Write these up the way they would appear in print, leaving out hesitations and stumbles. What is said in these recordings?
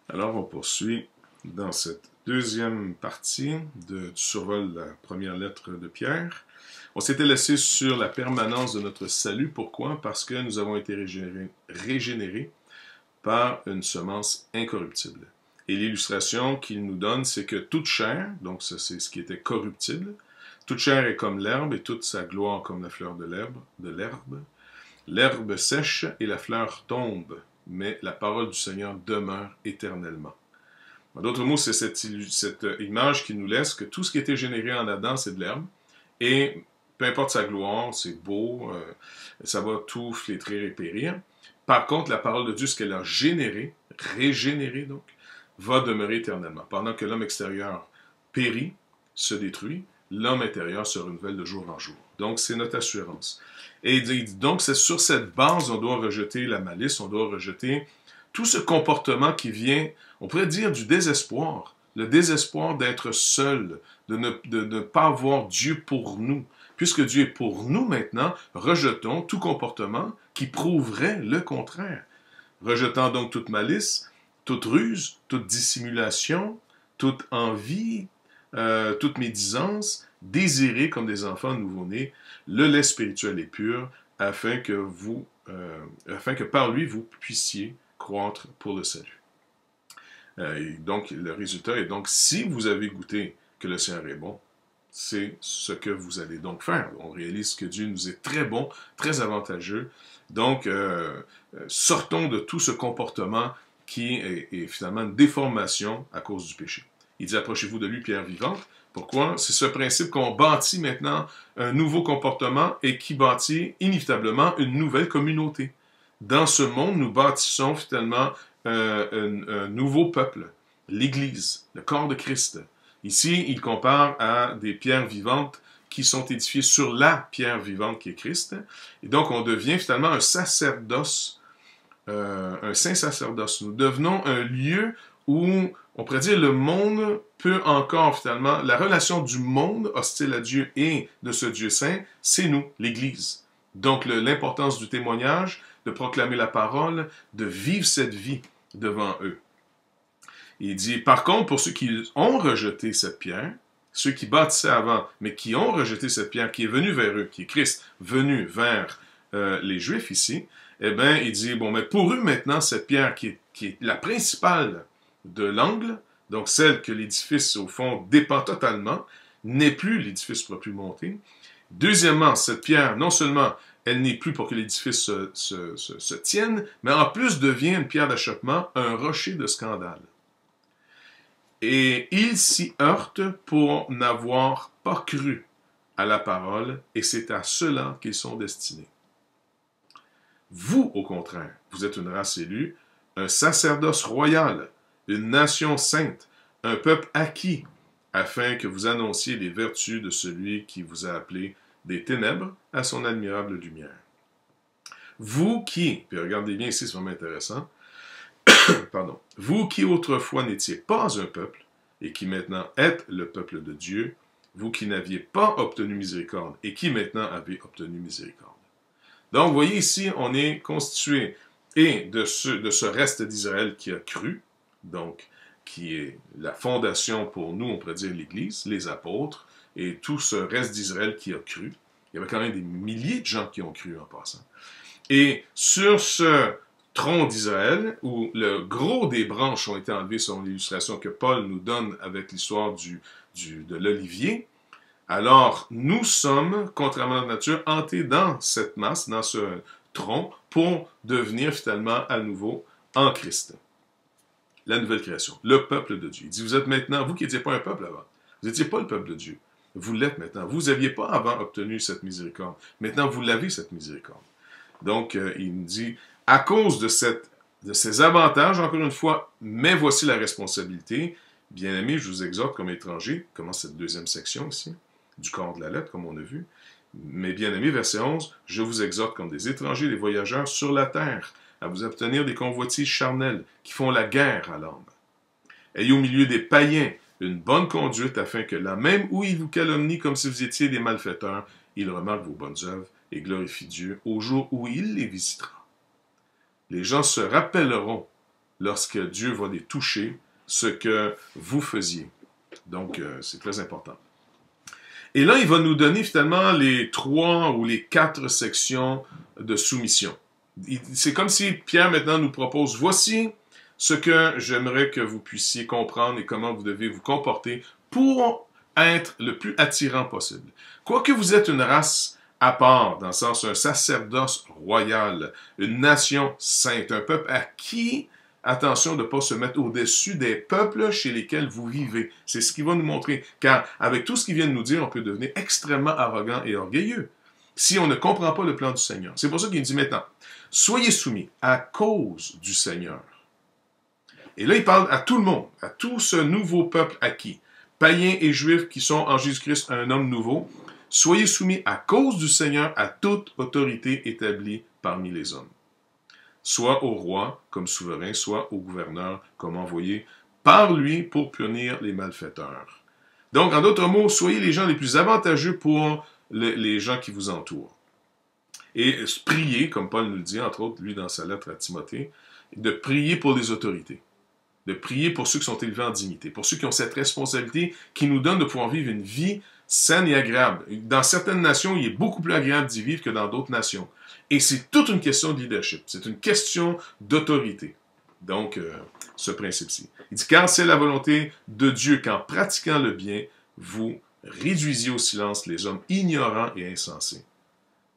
Alors, on poursuit dans cette deuxième partie du survol de la première lettre de Pierre. On s'était laissé sur la permanence de notre salut. Pourquoi? Parce que nous avons été régénérés par une semence incorruptible. Et l'illustration qu'il nous donne, c'est que toute chair, donc ça c'est ce qui était corruptible, toute chair est comme l'herbe et toute sa gloire comme la fleur de l'herbe. L'herbe sèche et la fleur tombe, mais la parole du Seigneur demeure éternellement. En d'autres mots, c'est cette image qui nous laisse que tout ce qui était généré en Adam, c'est de l'herbe, et peu importe sa gloire, c'est beau, ça va tout flétrir et périr. Par contre, la parole de Dieu, ce qu'elle a généré, régénéré donc, va demeurer éternellement. Pendant que l'homme extérieur périt, se détruit, l'homme intérieur se renouvelle de jour en jour. Donc, c'est notre assurance. Et donc, c'est sur cette base, on doit rejeter la malice, on doit rejeter tout ce comportement qui vient, on pourrait dire, du désespoir. Le désespoir d'être seul, de ne pas avoir Dieu pour nous. Puisque Dieu est pour nous maintenant, rejetons tout comportement qui prouverait le contraire. Rejetant donc toute malice, toute ruse, toute dissimulation, toute envie, toute médisance, désirez comme des enfants nouveau-nés le lait spirituel et pur, afin que par lui vous puissiez croître pour le salut. Et donc, le résultat est donc, si vous avez goûté que le Seigneur est bon, c'est ce que vous allez donc faire. On réalise que Dieu nous est très bon, très avantageux. Donc, sortons de tout ce comportement qui est finalement une déformation à cause du péché. Il dit, approchez-vous de lui, pierre vivante. Pourquoi? C'est ce principe qu'on bâtit maintenant un nouveau comportement et qui bâtit inévitablement une nouvelle communauté. Dans ce monde, nous bâtissons finalement un nouveau peuple, l'Église, le corps de Christ. Ici, il compare à des pierres vivantes qui sont édifiées sur la pierre vivante qui est Christ. Et donc, on devient finalement un sacerdoce, un saint sacerdoce. Nous devenons un lieu où, on pourrait dire, le monde peut encore finalement, la relation du monde hostile à Dieu et de ce Dieu saint, c'est nous, l'Église. Donc, l'importance du témoignage, de proclamer la parole, de vivre cette vie devant eux. Il dit, par contre, pour ceux qui ont rejeté cette pierre, ceux qui bâtissaient avant, mais qui ont rejeté cette pierre, qui est venue vers eux, qui est Christ, venu vers les Juifs ici, eh bien, il dit, bon, mais pour eux maintenant, cette pierre qui est la principale de l'angle, donc celle que l'édifice, au fond, dépend totalement, n'est plus, l'édifice ne pourra plus monter. Deuxièmement, cette pierre, non seulement elle n'est plus pour que l'édifice se tienne, mais en plus devient une pierre d'achoppement, un rocher de scandale. Et ils s'y heurtent pour n'avoir pas cru à la parole, et c'est à cela qu'ils sont destinés. Vous, au contraire, vous êtes une race élue, un sacerdoce royal, une nation sainte, un peuple acquis, afin que vous annonciez les vertus de celui qui vous a appelé des ténèbres à son admirable lumière. Vous qui, puis regardez bien ici, c'est vraiment intéressant, pardon, vous qui autrefois n'étiez pas un peuple, et qui maintenant êtes le peuple de Dieu, vous qui n'aviez pas obtenu miséricorde, et qui maintenant avez obtenu miséricorde. Donc, vous voyez ici, on est constitué et de ce reste d'Israël qui a cru, donc qui est la fondation pour nous, on pourrait dire l'Église, les apôtres, et tout ce reste d'Israël qui a cru. Il y avait quand même des milliers de gens qui ont cru en passant. Et sur ce tronc d'Israël, où le gros des branches ont été enlevées selon l'illustration que Paul nous donne avec l'histoire de l'olivier, alors nous sommes, contrairement à la nature, hantés dans cette masse, dans ce tronc, pour devenir finalement à nouveau en Christ. La nouvelle création, le peuple de Dieu. Il dit, vous êtes maintenant, vous qui n'étiez pas un peuple avant, vous n'étiez pas le peuple de Dieu. Vous l'êtes maintenant. Vous n'aviez pas avant obtenu cette miséricorde. Maintenant, vous l'avez, cette miséricorde. Donc, il nous dit, à cause de ces avantages, encore une fois, mais voici la responsabilité. Bien-aimés, je vous exhorte comme étrangers, commence cette deuxième section ici, du corps de la lettre, comme on a vu. Mais bien-aimés, verset 11, je vous exhorte comme des étrangers, des voyageurs sur la terre, à vous abstenir des convoitises charnelles qui font la guerre à l'âme. Ayez au milieu des païens une bonne conduite, afin que là même où ils vous calomnient comme si vous étiez des malfaiteurs, ils remarquent vos bonnes œuvres et glorifient Dieu au jour où il les visitera. Les gens se rappelleront lorsque Dieu va les toucher, ce que vous faisiez. Donc, c'est très important. Et là, il va nous donner finalement les 3 ou les 4 sections de soumission. C'est comme si Pierre maintenant nous propose, voici ce que j'aimerais que vous puissiez comprendre et comment vous devez vous comporter pour être le plus attirant possible. Quoique vous êtes une race à part, dans le sens un sacerdoce royal, une nation sainte, un peuple à qui, attention de ne pas se mettre au-dessus des peuples chez lesquels vous vivez. C'est ce qu'il va nous montrer. Car avec tout ce qu'il vient de nous dire, on peut devenir extrêmement arrogant et orgueilleux si on ne comprend pas le plan du Seigneur. C'est pour ça qu'il dit maintenant, soyez soumis à cause du Seigneur. Et là, il parle à tout le monde, à tout ce nouveau peuple acquis, païens et juifs qui sont en Jésus-Christ un homme nouveau. Soyez soumis à cause du Seigneur à toute autorité établie parmi les hommes. Soit au roi comme souverain, soit au gouverneur comme envoyé par lui pour punir les malfaiteurs. Donc, en d'autres mots, soyez les gens les plus avantageux pour les gens qui vous entourent. Et priez, comme Paul nous le dit, entre autres, lui dans sa lettre à Timothée, de prier pour les autorités, de prier pour ceux qui sont élevés en dignité, pour ceux qui ont cette responsabilité qui nous donne de pouvoir vivre une vie saine et agréable. Dans certaines nations, il est beaucoup plus agréable d'y vivre que dans d'autres nations. Et c'est toute une question de leadership, c'est une question d'autorité. Donc, ce principe-ci. Il dit, car c'est la volonté de Dieu qu'en pratiquant le bien, vous réduisiez au silence les hommes ignorants et insensés.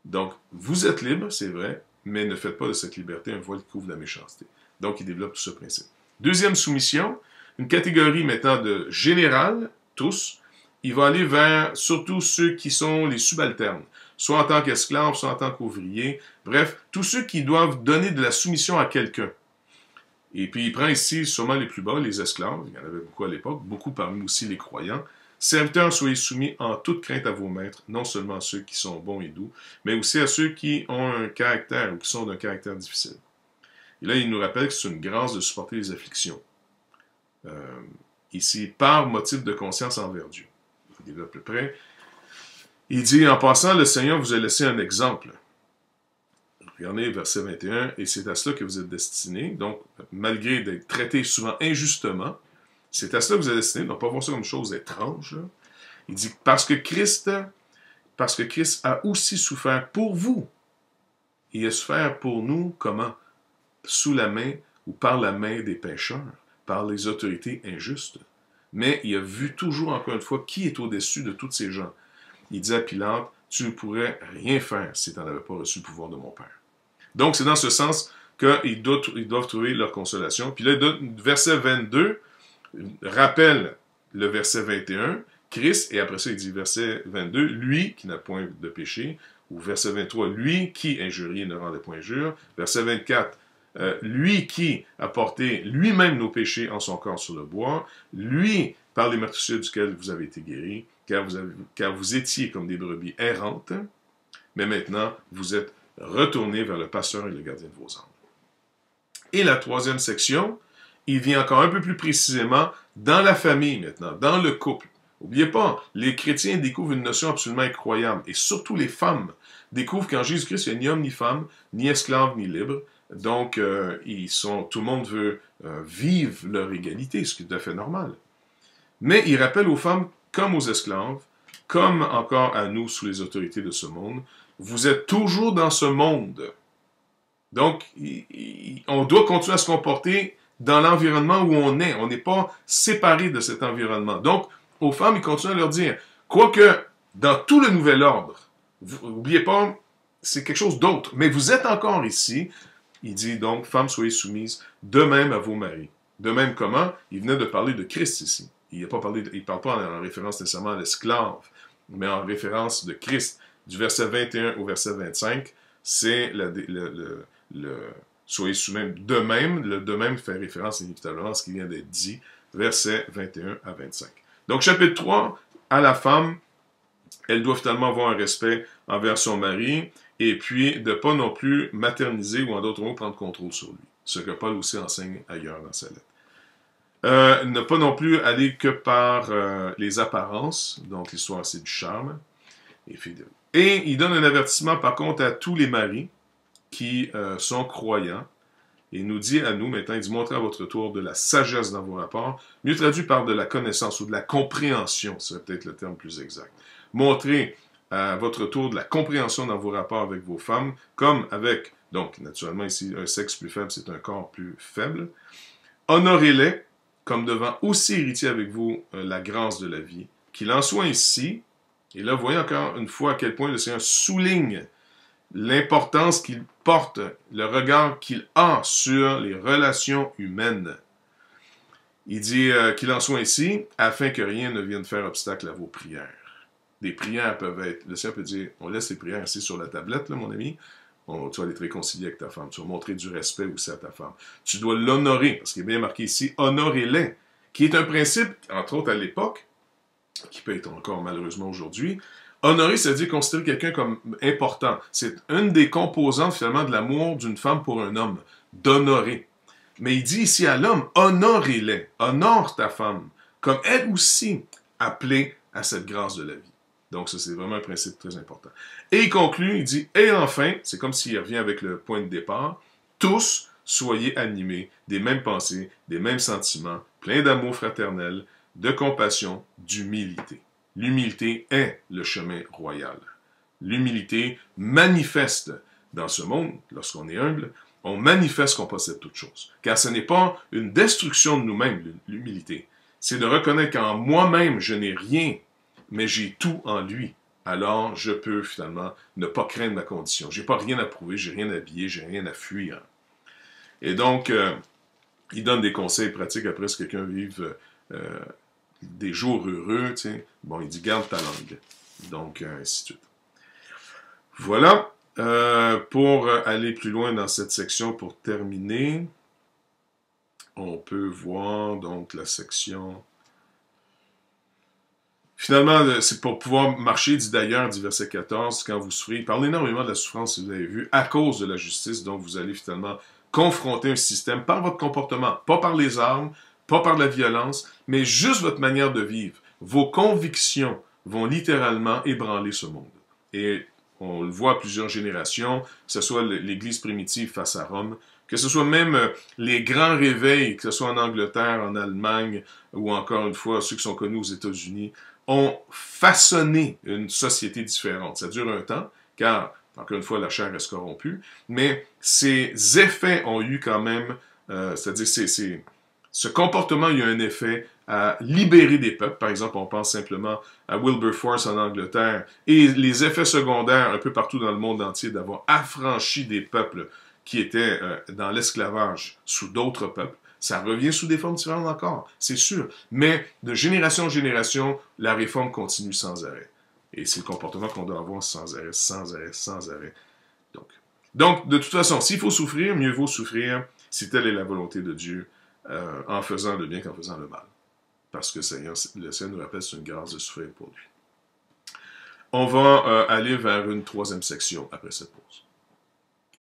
Donc, vous êtes libre, c'est vrai, mais ne faites pas de cette liberté un voile qui couvre la méchanceté. Donc, il développe tout ce principe. Deuxième soumission, une catégorie maintenant de général, tous, il va aller vers surtout ceux qui sont les subalternes, soit en tant qu'esclaves, soit en tant qu'ouvriers, bref, tous ceux qui doivent donner de la soumission à quelqu'un. Et puis il prend ici sûrement les plus bas, les esclaves, il y en avait beaucoup à l'époque, beaucoup parmi aussi les croyants. Serviteurs, soyez soumis en toute crainte à vos maîtres, non seulement à ceux qui sont bons et doux, mais aussi à ceux qui ont un caractère ou qui sont d'un caractère difficile. Et là, il nous rappelle que c'est une grâce de supporter les afflictions. Ici, par motif de conscience envers Dieu. Il développe plus près. Il dit, en passant, le Seigneur vous a laissé un exemple. Regardez verset 21, et c'est à cela que vous êtes destinés. Donc, malgré d'être traités souvent injustement, c'est à cela que vous êtes destinés. Donc, pas voir ça comme une chose étrange. Là. Il dit, parce que Christ a aussi souffert pour vous. Il a souffert pour nous, comment? Sous la main ou par la main des pécheurs, par les autorités injustes. Mais il a vu toujours, encore une fois, qui est au-dessus de tous ces gens. Il dit à Pilate, tu ne pourrais rien faire si tu n'avais pas reçu le pouvoir de mon Père. Donc, c'est dans ce sens qu'ils doivent trouver leur consolation. Puis là, verset 22 rappelle le verset 21, Christ, et après ça, il dit verset 22, lui qui n'a point de péché, ou verset 23, lui qui injurie ne rendait point injure, verset 24, lui qui a porté lui-même nos péchés en son corps sur le bois, lui, par les meurtrissures duquel vous avez été guéris, car vous étiez comme des brebis errantes, mais maintenant, vous êtes retournez vers le pasteur et le gardien de vos âmes. Et la troisième section, il vient encore un peu plus précisément dans la famille maintenant, dans le couple. N'oubliez pas, les chrétiens découvrent une notion absolument incroyable, et surtout les femmes découvrent qu'en Jésus-Christ, il n'y a ni homme ni femme, ni esclave ni libre. Donc, tout le monde veut vivre leur égalité, ce qui est tout à fait normal. Mais il rappelle aux femmes comme aux esclaves, comme encore à nous sous les autorités de ce monde, vous êtes toujours dans ce monde. Donc, on doit continuer à se comporter dans l'environnement où on est. On n'est pas séparé de cet environnement. Donc, aux femmes, il continue à leur dire, quoique dans tout le nouvel ordre, n'oubliez pas, c'est quelque chose d'autre, mais vous êtes encore ici. Il dit donc, femmes, soyez soumises de même à vos maris. De même comment? Il venait de parler de Christ ici. Il ne parle pas en référence nécessairement à l'esclave, mais en référence de Christ. Du verset 21 au verset 25, c'est soyez soumis de même. Le de même fait référence inévitablement à ce qui vient d'être dit, versets 21 à 25. Donc, chapitre 3, à la femme, elle doit finalement avoir un respect envers son mari, et puis de ne pas non plus materniser ou en d'autres mots prendre contrôle sur lui. Ce que Paul aussi enseigne ailleurs dans sa lettre. Ne pas non plus aller que par les apparences, donc l'histoire c'est du charme, et fidèle. Et il donne un avertissement par contre à tous les maris qui sont croyants Et il nous dit à nous, maintenant, il dit, montrez à votre tour de la sagesse dans vos rapports, mieux traduit par de la connaissance ou de la compréhension, c'est peut-être le terme plus exact. Montrez à votre tour de la compréhension dans vos rapports avec vos femmes, comme avec, donc, naturellement, ici, un sexe plus faible, c'est un corps plus faible. Honorez-les, comme devant aussi héritier avec vous la grâce de la vie. Qu'il en soit ici, et là, vous voyez encore une fois à quel point le Seigneur souligne l'importance qu'il porte, le regard qu'il a sur les relations humaines. Il dit qu'il en soit ici, afin que rien ne vienne faire obstacle à vos prières. Des prières peuvent être, le Seigneur peut dire, on laisse les prières ici sur la tablette, là, mon ami, tu vas aller te réconcilier avec ta femme, tu vas montrer du respect aussi à ta femme. Tu dois l'honorer, parce qu'il est bien marqué ici, honorez-les, qui est un principe, entre autres à l'époque, qui peut être encore malheureusement aujourd'hui. Honorer, c'est-à-dire considérer quelqu'un comme important. C'est une des composantes finalement de l'amour d'une femme pour un homme, d'honorer. Mais il dit ici à l'homme, honorez-les, honore ta femme, comme elle aussi appelée à cette grâce de la vie. Donc ça, c'est vraiment un principe très important. Et il conclut, il dit, et enfin, c'est comme s'il revient avec le point de départ, tous soyez animés des mêmes pensées, des mêmes sentiments, pleins d'amour fraternel, de compassion, d'humilité. L'humilité est le chemin royal. L'humilité manifeste dans ce monde, lorsqu'on est humble, on manifeste qu'on possède toutes choses. Car ce n'est pas une destruction de nous-mêmes, l'humilité. C'est de reconnaître qu'en moi-même, je n'ai rien, mais j'ai tout en lui. Alors, je peux finalement ne pas craindre ma condition. Je n'ai pas rien à prouver, j'ai rien à habiller, j'ai rien à fuir. Et donc, il donne des conseils pratiques après si quelqu'un vive des jours heureux, tu sais. Bon, il dit, garde ta langue. Donc, ainsi de suite. Voilà. Pour aller plus loin dans cette section, pour terminer, on peut voir donc la section... Finalement, c'est pour pouvoir marcher, dit d'ailleurs, dit verset 14, quand vous souffrez, il parle énormément de la souffrance, si vous avez vu, à cause de la justice, donc vous allez finalement confronter un système par votre comportement, pas par les armes, pas par la violence, mais juste votre manière de vivre. Vos convictions vont littéralement ébranler ce monde. Et on le voit à plusieurs générations, que ce soit l'Église primitive face à Rome, que ce soit même les grands réveils, que ce soit en Angleterre, en Allemagne, ou encore une fois ceux qui sont connus aux États-Unis, ont façonné une société différente. Ça dure un temps, car, encore une fois, la chair reste corrompue, mais ces effets ont eu quand même, c'est-à-dire ce comportement a eu un effet à libérer des peuples. Par exemple, on pense simplement à Wilberforce en Angleterre, et les effets secondaires un peu partout dans le monde entier d'avoir affranchi des peuples qui étaient dans l'esclavage sous d'autres peuples. Ça revient sous des formes différentes encore, c'est sûr. Mais de génération en génération, la réforme continue sans arrêt. Et c'est le comportement qu'on doit avoir sans arrêt, sans arrêt, sans arrêt. Donc de toute façon, s'il faut souffrir, mieux vaut souffrir si telle est la volonté de Dieu, en faisant le bien qu'en faisant le mal. Parce que le Seigneur nous rappelle, c'est une grâce de souffrir pour lui. On va aller vers une troisième section après cette pause.